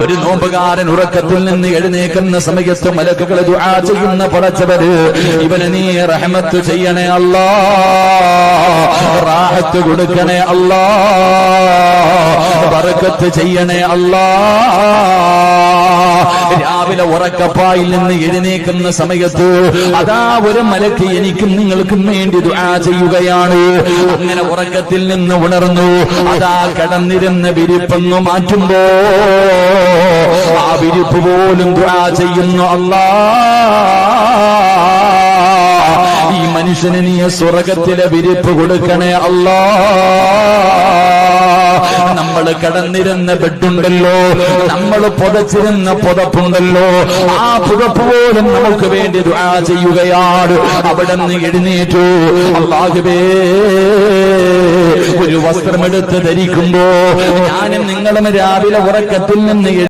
ഒരു നോമ്പുകാരൻ ഉറക്കത്തിൽ നിന്ന് എഴുന്നേക്കുന്ന സമയത്ത് മലക്കുകൾ ദുആ ചെയ്യുന്ന പടച്ചവര് ഇവന് നീ റഹ്മത്ത് ചെയ്യണേ അല്ലാ, റാഹത്ത് കൊടുക്കണേ അല്ലാ, ബറക്കത്ത് ചെയ്യണേ അല്ലാ. രാവിലെ ഉറക്കപ്പായിൽ നിന്ന് എഴുന്നേക്കുന്ന സമയത്ത് അതാ ഒരു മലക്ക് എനിക്കും നിങ്ങൾക്കും വേണ്ടി ദുആ ചെയ്യുകയാണ്. അങ്ങനെ ഉറക്കത്തിൽ നിന്ന് ഉണർന്നു, അതാ കിടന്നിരുന്ന വിരിപ്പൊന്നു മാറ്റുമ്പോ ആ വിരിപ്പ് പോലും ദുആ ചെയ്യുന്നു, അല്ലാ ഈ മനുഷ്യന് നീ സ്വർഗത്തിലെ വിരിപ്പ് കൊടുക്കണേ അല്ലാ. നമ്മൾ കിടന്നിരുന്ന ബെഡുണ്ടല്ലോ, നമ്മൾ പുതച്ചിരുന്ന പുതപ്പുണ്ടല്ലോ, ആ പുതപ്പ് പോലും നമുക്ക് വേണ്ടി ദുആ ചെയ്യുകയാണ്. അവിടെ നിന്ന് എഴുന്നേറ്റു, അല്ലാഹുവേ ഒരു വസ്ത്രമെടുത്ത് ധരിക്കുമ്പോ ഞാനും നിങ്ങളും രാവിലെ ഉറക്കത്തിൽ നിന്ന്